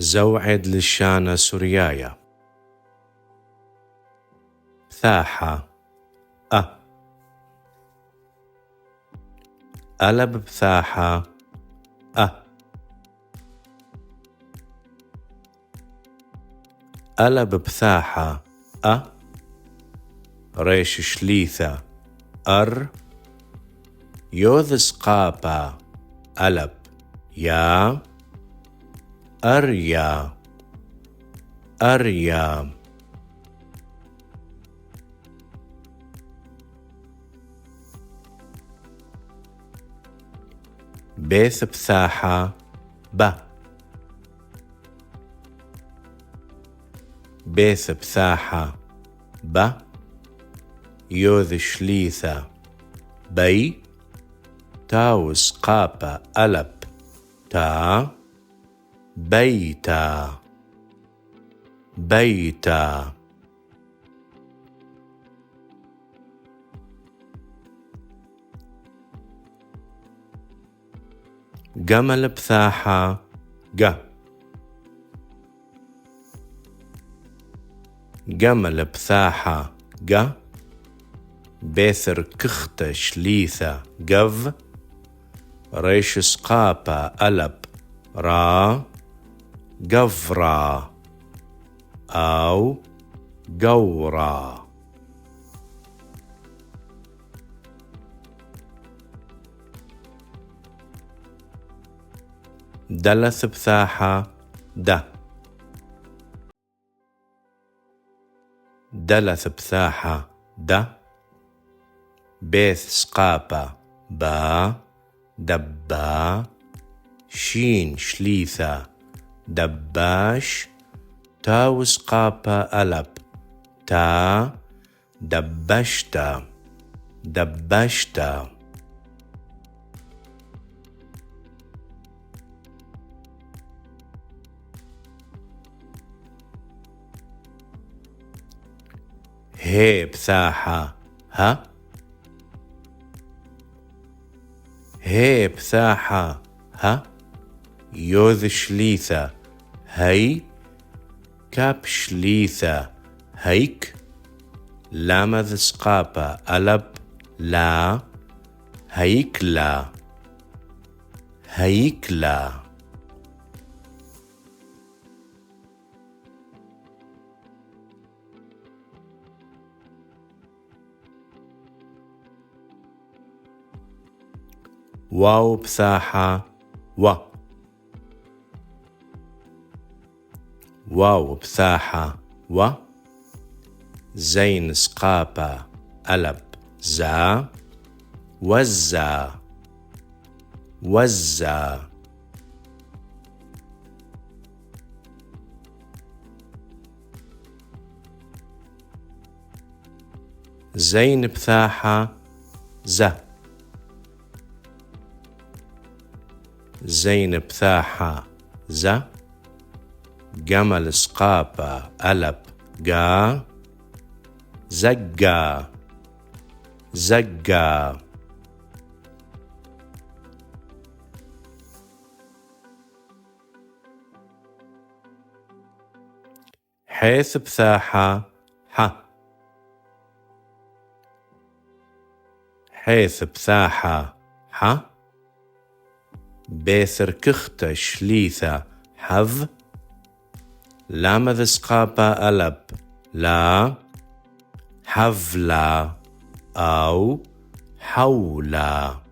زوعد للشانة سوريايا. بثاحة ألب بثاحة ألب بثاحة ريش شليثة يوذ سقابة ألب يا أريا بيث بثاحة بيث بثاحة يوذ شليثة بي تاوس قابة ألب تا بيتا جمل بثاحة جمل بثاحة بيثر كختة شليثة جف ريش سقابة ألب را جفرا أو جورا. دلث بثاحة دلث بثاحة بيث سقابة دبا شين شليثة دباش تاو سقابة ألب تا دبشتا هي بثاحة هي بثاحة يوذ شليثة هي كاب شليثة هيك لامذ سقابة ألب لا هيكلا واو بثاحة واو بثاحة زين سقابة ألب زا وزا زين بثاحة زين بثاحة جمل سقابة ألب جا زقا حيث بثاحة حيث بثاحة بيثر كختة شليثة حظ لامذ سقابة ألب لا حفلة أو حولا.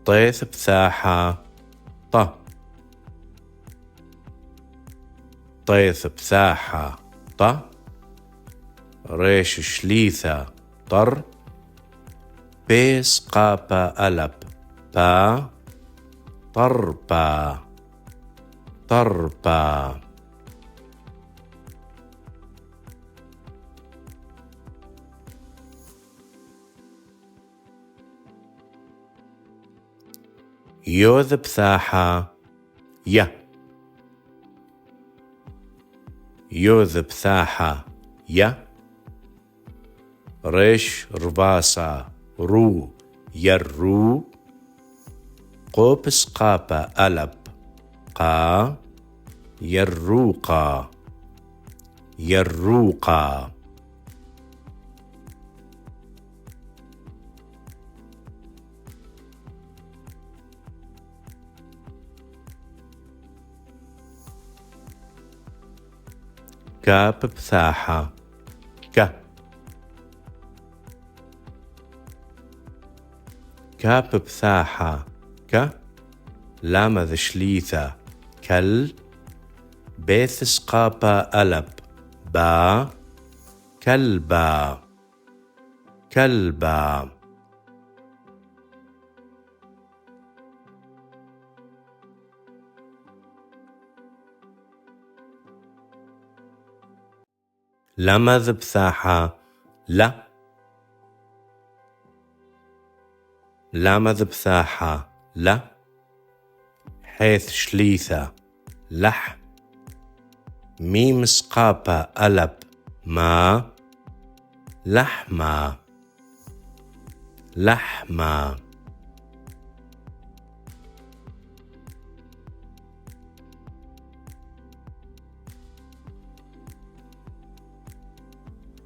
طيث بثاحة طيث بثاحة ريش شليثة طر بيس قابة ألب با طربا يوذ بثاحة يوذ بثاحة ريش رباسة رو يرو قوبس قابا ألب قا يروقا يروقا كاب بثاحة كاب بثاحة لام ذشليثة كل بيثس قابا ألب با كلبا كلبا لمذ بثاحة لا لمذ بثاحة لا حيث شليثة لح ميم سقابة ألب ما لحمة لحمة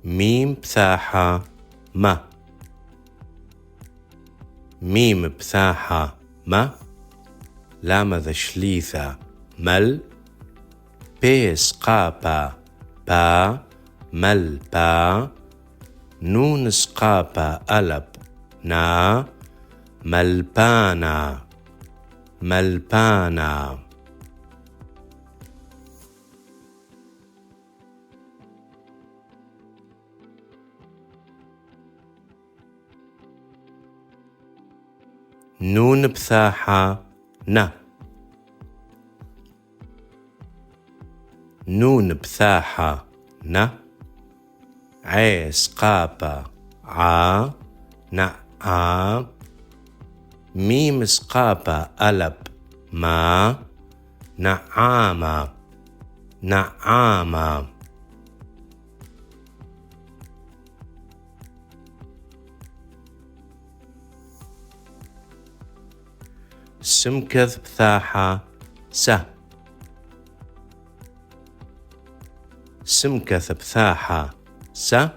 ميم بثاحة ما ميم بثاحة ما لام ذشليثة مل بيس قابا با مل با نون سقابا ألب نا ملبانا ملبانا نون بثاحة نا نون بثاحة نا عيس قابا ع نعا ميم سقابا ألب ما نعامة نعامة سمكذ بثاحة سه سمكث بثاحة سه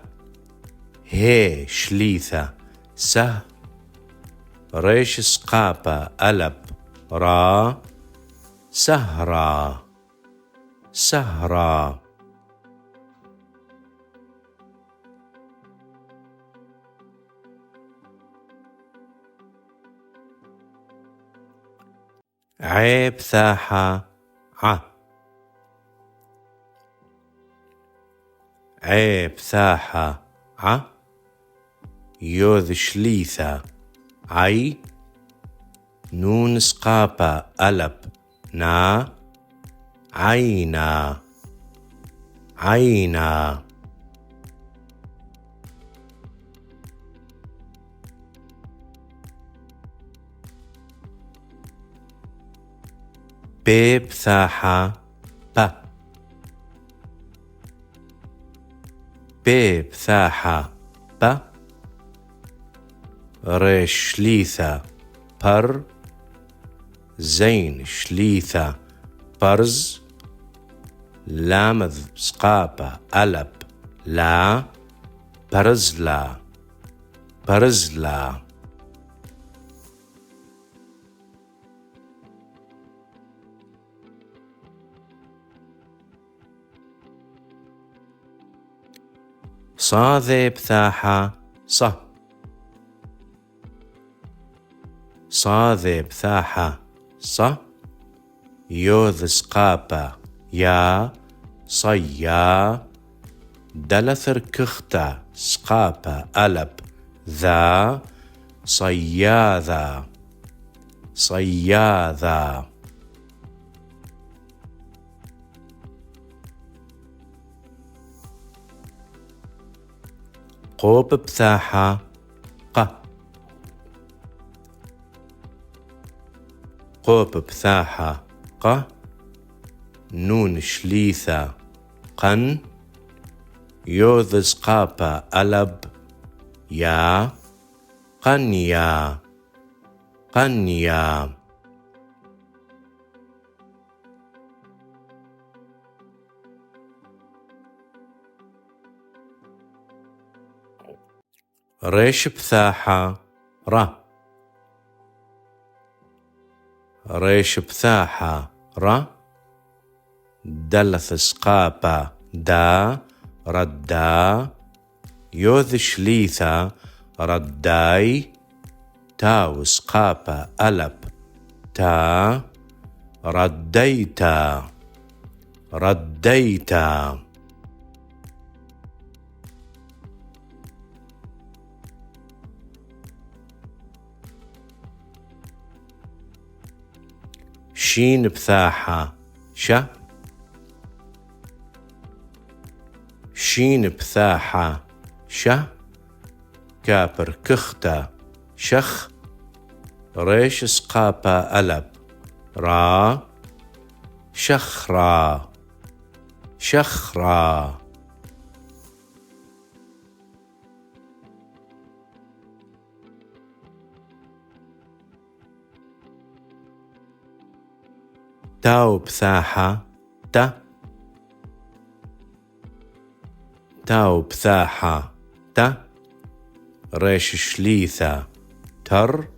هي شليثة سه ريش سقابة ألب را سهرة سهرة عيب ثاحة ع عيب ثاحة ع يوذ شليثة عي نون سقابة ألب نا عينا عينا بيب ثاحة با بيب ثاحة با ريش شليثة بر زين شليثة برز لامذ سقابة ألب لا برزلا برزلا صاذي بثاحة ص صاذي بثاحة ص يوذ سقابة يا صيا دلثر كختا سقابة ألب ذا صياذا صياذا قوب بثاحة ق قوب بثاحة ق نون شليثة قن يوذ سقابة ألب يا قنيا قنيا ريش بثاحة را ريش بثاحة را دلث سقابة دا ردا يوذ شليثة رداي تاو سقابة ألب تا رديتا رديتا شين بثاحة شا شين بثاحة شه كابر كختة شخ ريش سقابة ألب را شخرا شخرا تاو بثاحة تا تاو بثاحة تا ريش شليثة تر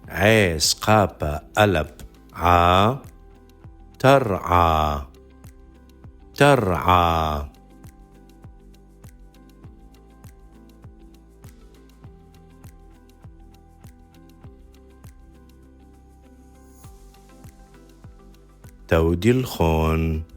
عيس قابة ألب عا ترعى ترعى تودي الخون